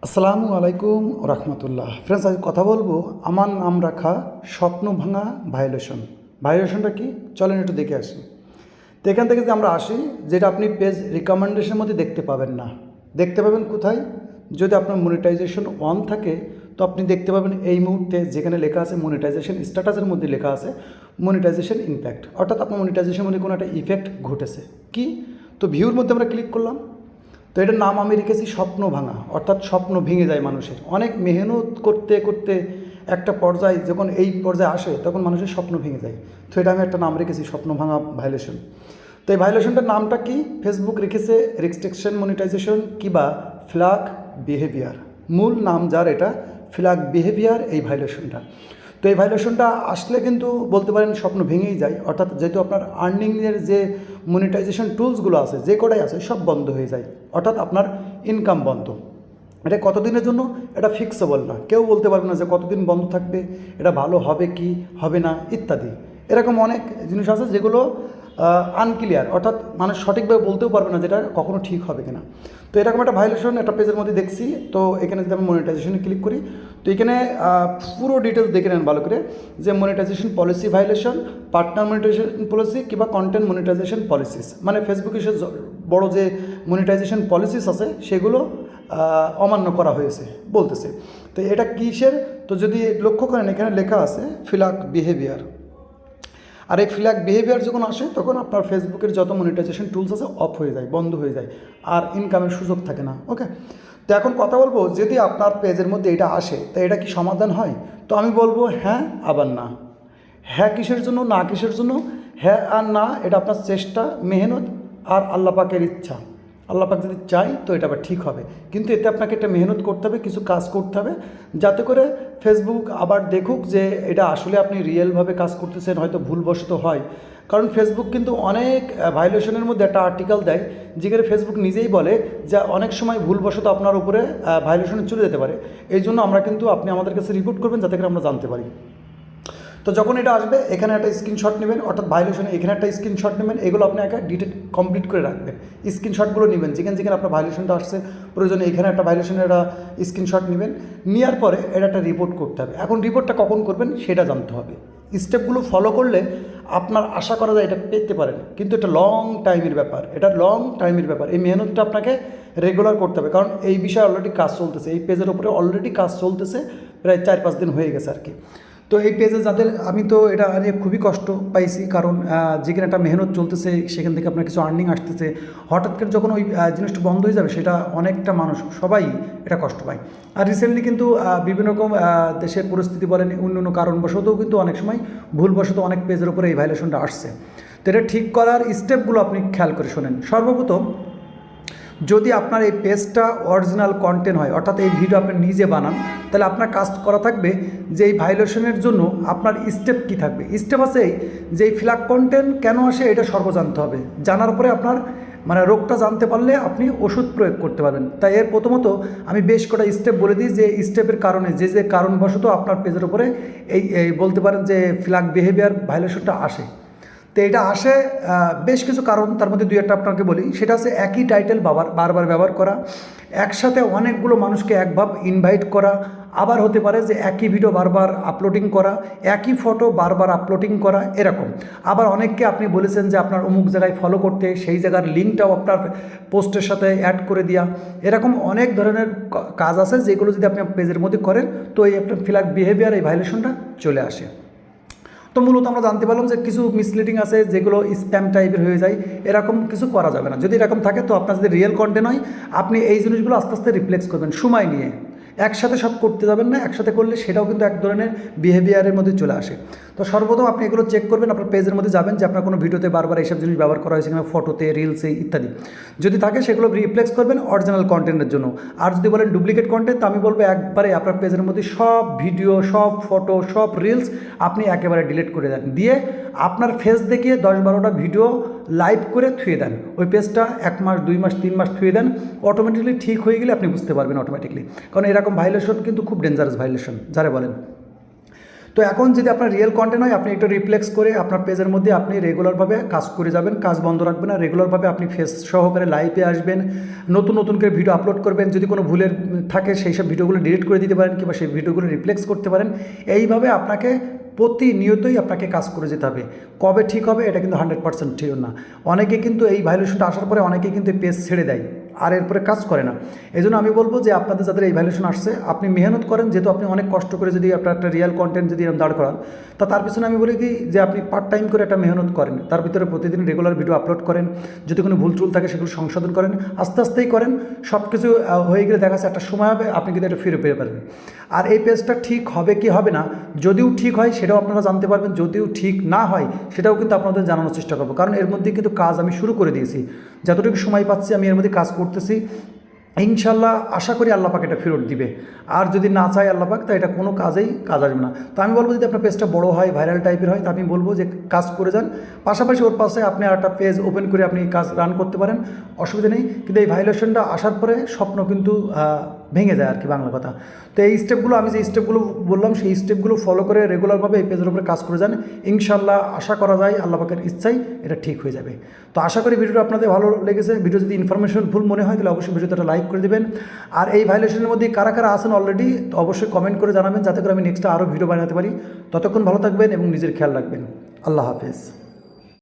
আসসালামু আলাইকুম রহমতুল্লাহ। ফ্রেন্ডস, আজ কথা বলবো আমার নাম রাখা স্বপ্ন ভাঙা ভায়োলেশন। ভায়োলেশনটা কি চলেন একটু দেখে আসি। তো এখান থেকে যে আমরা আসি, যেটা আপনি পেজ রিকমেন্ডেশনের মধ্যে দেখতে পাবেন না। দেখতে পাবেন কোথায়? যদি আপনার মনিটাইজেশন অন থাকে তো আপনি দেখতে পাবেন এই মুহূর্তে যেখানে লেখা আছে মনিটাইজেশন স্ট্যাটাসের মধ্যে লেখা আছে মনিটাইজেশন ইমপ্যাক্ট, অর্থাৎ আপনার মনিটাইজেশনের মধ্যে কোনো একটা ইফেক্ট ঘটেছে কি। তো ভিউর মধ্যে আমরা ক্লিক করলাম। তো এটার নাম আমি রেখেছি স্বপ্ন ভাঙা, অর্থাৎ স্বপ্ন ভেঙে যায় মানুষের। অনেক মেহনত করতে করতে একটা পর্যায়ে যখন এই পর্যায়ে আসে তখন মানুষের স্বপ্ন ভেঙে যায়। তো এটা আমি একটা নাম রেখেছি স্বপ্ন ভাঙা ভায়োলেশন। তো এই ভায়োলেশনটার নামটা কি? ফেসবুক রেখেছে রেস্ট্রিকশন মনিটাইজেশন কিংবা ফ্ল্যাগ বিহেভিয়ার। মূল নাম যার এটা ফ্ল্যাগ বিহেভিয়ার এই ভায়োলেশনটা। তো এই ভায়োলেশনটা আসলে কিন্তু বলতে পারেন স্বপ্ন ভেঙেই যায়, অর্থাৎ যেহেতু আপনার আর্নিংয়ের যে মনিটাইজেশন টুলসগুলো আছে যে কটাই আছে সব বন্ধ হয়ে যায়, অর্থাৎ আপনার ইনকাম বন্ধ। এটা কতদিনের জন্য এটা ফিক্সেবল না, কেউ বলতে পারবে না যে কতদিন বন্ধ থাকবে, এটা ভালো হবে কি হবে না ইত্যাদি। এরকম অনেক জিনিস আছে যেগুলো আনক্লিয়ার, অর্থাৎ মানুষ সঠিকভাবে বলতেও পারবে না যেটা কখনো ঠিক হবে কিনা। তো এরকম একটা ভায়োলেশন একটা পেজের মধ্যে দেখছি। তো এখানে যদি আমি মনিটাইজেশনে ক্লিক করি তো এখানে পুরো ডিটেলস দেখে নেন ভালো করে, যে monetization policy violation, partner monetization policy কিংবা কন্টেন্ট মনিটাইজেশন পলিসিস, মানে ফেসবুকে সে বড় যে মনিটাইজেশন পলিসিস আছে সেগুলো অমান্য করা হয়েছে বলতেছে। তো এটা কিসের? তো যদি লক্ষ্য করেন এখানে লেখা আছে ফ্ল্যাগ বিহেভিয়ার। আর এই ফ্ল্যাগ বিহেভিয়ার যখন আসে তখন আপনার ফেসবুকের যত মনিটাইজেশন টুলস আছে অফ হয়ে যায়, বন্ধ হয়ে যায়, আর ইনকামের সুযোগ থাকে না। ওকে, তো এখন কথা বলবো, যদি আপনার পেজের মধ্যে এটা আসে তো এটা কি সমাধান হয়? তো আমি বলবো হ্যাঁ আবার না। হ্যাঁ কিসের জন্য, না কিসের জন্য? হ্যাঁ আর না এটা আপনার চেষ্টা, মেহনত আর আল্লাহ পাকের ইচ্ছা। আল্লাহ পাক যদি চাই তো এটা আবার ঠিক হবে, কিন্তু এতে আপনাকে একটা মেহনত করতে হবে, কিছু কাজ করতে হবে, যাতে করে ফেসবুক আবার দেখুক যে এটা আসলে আপনি রিয়েলভাবে কাজ করতেছেন, হয়তো ভুলবশত হয়। কারণ ফেসবুক কিন্তু অনেক ভায়োলেশনের মধ্যে একটা আর্টিকেল দেয় যেখানে ফেসবুক নিজেই বলে যে অনেক সময় ভুলবশত আপনার উপরে ভায়োলেশনে চলে যেতে পারে। এই জন্য আমরা কিন্তু আপনি আমাদের কাছে রিপোর্ট করবেন যাতে করে আমরা জানতে পারি। তো যখন এটা আসবে এখানে একটা স্ক্রিনশট নেবেন, অর্থাৎ ভায়োলেশনে এখানে একটা স্ক্রিনশট নেবেন, এগুলো আপনি একা ডিটেল কমপ্লিট করে রাখবেন। স্ক্রিনশটগুলো নেবেন যেখানে যেখানে আপনার ভায়োলেশনটা আসছে, প্রয়োজনে এখানে একটা ভায়োলেশনের একটা স্ক্রিনশট নেবেন, নেওয়ার পরে এটা একটা রিপোর্ট করতে হবে। এখন রিপোর্টটা কখন করবেন সেটা জানতে হবে। স্টেপগুলো ফলো করলে আপনার আশা করা যায় এটা পেতে পারেন, কিন্তু এটা লং টাইমের ব্যাপার, এটা লং টাইমের ব্যাপার। এই মেহনতটা আপনাকে রেগুলার করতে হবে, কারণ এই বিষয়ে অলরেডি কাজ চলতেছে, এই পেজের উপরে অলরেডি কাজ চলতেছে, প্রায় 4-5 দিন হয়ে গেছে আর কি। তো এই পেজে যাদের, আমি তো এটা নিয়ে খুবই কষ্ট পাইছি, কারণ যেখানে একটা মেহনত চলতেছে সেখান থেকে আপনার কিছু আর্নিং আসতেছে, হঠাৎ করে যখন ওই জিনিসটা বন্ধ হয়ে যাবে সেটা অনেকটা মানুষ সবাই এটা কষ্ট পায়। আর রিসেন্টলি কিন্তু বিভিন্ন রকম দেশের পরিস্থিতি বলেন, অন্য অন্য কারণবশতও কিন্তু অনেক সময় ভুলবশত অনেক পেজের উপরে এই ভায়োলেশনটা আসছে। তো এটা ঠিক করার স্টেপগুলো আপনি খেয়াল করে শোনেন। সর্বপ্রথম, যদি আপনার এই পেজটা অরিজিনাল কন্টেন্ট হয়, অর্থাৎ এই ভিডিও আপনি নিজে বানান, তাহলে আপনার কাজ করা থাকবে যে এই ভায়োলেশনের জন্য আপনার স্টেপ কী থাকবে। স্টেপ আছে যে এই ফ্ল্যাগ কন্টেন্ট কেন আসে এটা জানতে হবে। জানার পরে আপনার মানে রোগটা জানতে পারলে আপনি ওষুধ প্রয়োগ করতে পারবেন। তাই এর প্রথমত আমি বেশ কটা স্টেপ বলে দিই, যে স্টেপের কারণে যে যে কারণবশত আপনার পেজের উপরে এই বলতে পারেন যে ফ্ল্যাগ বিহেভিয়ার ভায়োলেশনটা আসে। তো এটা আসে বেশ কিছু কারণ, তার মধ্যে 2-1টা আপনাকে বলি। সেটা হচ্ছে একই টাইটেল বারবার ব্যবহার করা, একসাথে অনেকগুলো মানুষকে একভাবে ইনভাইট করা, আবার হতে পারে যে একই ভিডিও বারবার আপলোডিং করা, একই ফটো বারবার আপলোডিং করা এরকম। আবার অনেককে আপনি বলেছেন যে আপনার অমুক জায়গায় ফলো করতে, সেই জায়গার লিঙ্কটাও আপনার পোস্টের সাথে অ্যাড করে দেওয়া, এরকম অনেক ধরনের কাজ আছে যেগুলো যদি আপনি পেজের মধ্যে করেন তো এই আপনার ফ্ল্যাগ বিহেভিয়ার এই ভায়োলেশনটা চলে আসে। তো মূলত আমরা জানতে পারলাম যে কিছু মিসলিডিং আছে যেগুলো স্প্যাম টাইপের হয়ে যায়, এরকম কিছু করা যাবে না। যদি এরকম থাকে তো আপনার যদি রিয়েল কন্টেন্ট হয় আপনি এই জিনিসগুলো আস্তে আস্তে রিপ্লেস করবেন সময় নিয়ে, একসাথে সব করতে যাবেন না। একসাথে করলে সেটাও কিন্তু এক ধরনের বিহেভিয়ারের মধ্যে চলে আসে। তো সর্বপ্রথম আপনি এগুলো চেক করবেন, আপনার পেজের মধ্যে যাবেন যে আপনার কোনো ভিডিওতে বারবার এইসব জিনিস ব্যবহার করা হয়েছে কিনা, ফটোতে, রিলসে ইত্যাদি। যদি থাকে সেগুলো রিপ্লেস করবেন অরিজিনাল কন্টেন্টের জন্য। আর যদি বলেন ডুপ্লিকেট কন্টেন্ট, তো আমি বলবো একবারে আপনার পেজের মধ্যে সব ভিডিও, সব ফটো, সব রিলস আপনি একেবারে ডিলিট করে দেন, দিয়ে আপনার ফেস দেখিয়ে 10-12টা ভিডিও লাইভ করে থুয়ে দেন। ওই পেজটা 1 মাস, 2 মাস, 3 মাস থুয়ে দেন, অটোমেটিকলি ঠিক হয়ে গেলে আপনি বুঝতে পারবেন অটোমেটিকলি। কারণ এরকম ভায়োলেশন কিন্তু খুব ডেঞ্জারাস ভায়োলেশন যারা বলেন। তো এখন যদি আপনার রিয়েল কন্টেন্ট হয়, আপনি একটু রিফ্লেক্স করে আপনার পেজের মধ্যে আপনি রেগুলারভাবে কাজ করে যাবেন, কাজ বন্ধ রাখবেন না, রেগুলারভাবে আপনি ফেস সহকারে লাইভে আসবেন, নতুন নতুন করে ভিডিও আপলোড করবেন, যদি কোনো ভুলের থাকে সেই সব ভিডিওগুলো ডিলিট করে দিতে পারেন কিংবা সেই ভিডিওগুলো রিফ্লেক্স করতে পারেন। এইভাবে আপনাকে প্রতিনিয়তই আপনাকে কাজ করে যেতে হবে। কবে ঠিক হবে এটা কিন্তু 100% ঠিক না। অনেকে কিন্তু এই ভায়োলেশনটা আসার পরে অনেকে কিন্তু পেজ ছেড়ে দেয় আর এরপরে কাজ করে না। এই জন্য আমি বলবো যে আপনাদের যাদের এই ভায়োলেশন আসছে, আপনি মেহনত করেন, যেহেতু আপনি অনেক কষ্ট করে যদি আপনার একটা রিয়েল কন্টেন্ট যদি এরকম দাঁড় করান, তা তার পিছনে আমি বলি কি যে আপনি পার্ট টাইম করে একটা মেহনত করেন, তার ভিতরে প্রতিদিন রেগুলার ভিডিও আপলোড করেন, যদি কোনো ভুল টুল থাকে সেগুলো সংশোধন করেন, আস্তে আস্তেই করেন। সব কিছু হয়ে গেলে দেখা যাচ্ছে একটা সময় হবে আপনি কিন্তু এটা ফিরে পেয়ে পারবেন। আর এই পেজটা ঠিক হবে কি হবে না, যদিও ঠিক হয় সেটাও আপনারা জানতে পারবেন, যদিও ঠিক না হয় সেটাও কিন্তু আপনাদের জানানোর চেষ্টা করবো, কারণ এর মধ্যে কিন্তু কাজ আমি শুরু করে দিয়েছি। যতটুকু সময় পাচ্ছি আমি এর মধ্যে কাজ করতেছি, ইনশাল্লাহ আশা করি আল্লাহ পাক এটা ফেরত দিবে। আর যদি না চায় আল্লাহ পাক, তা এটা কোনো কাজেই কাজ আসবে না। তো আমি বলবো যদি আপনার পেজটা বড় হয়, ভাইরাল টাইপের হয়, তা আমি বলবো যে কাজ করে যান, পাশাপাশি ওর পাশে আপনি আর একটা পেজ ওপেন করে আপনি কাজ রান করতে পারেন, অসুবিধা নেই। কিন্তু এই ভাইলেশনটা আসার পরে স্বপ্ন কিন্তু ভেঙে যায় আর কি, বাংলা কথা। তো এই স্টেপগুলো আমি যে স্টেপগুলো বললাম সেই স্টেপগুলো ফলো করে রেগুলারভাবে এই পেজের উপরে কাজ করে যান, ইনশাল্লাহ আশা করা যায় আল্লাহ পাকের ইচ্ছাই এটা ঠিক হয়ে যাবে। তো আশা করি ভিডিওটা আপনাদের ভালো লেগেছে। ভিডিও যদি ইনফরমেশনফুল মনে হয় তাহলে অবশ্যই ভিডিওটা লাইক করে দেবেন। আর এই ভাইলেশনের মধ্যে কারা কারা আছেন অলরেডি, তো অবশ্যই কমেন্ট করে জানাবেন, যাতে করে আমি নেক্সটে আরও ভিডিও বানাতে পারি। ততক্ষণ ভালো থাকবেন এবং নিজের খেয়াল রাখবেন। আল্লাহ হাফেজ।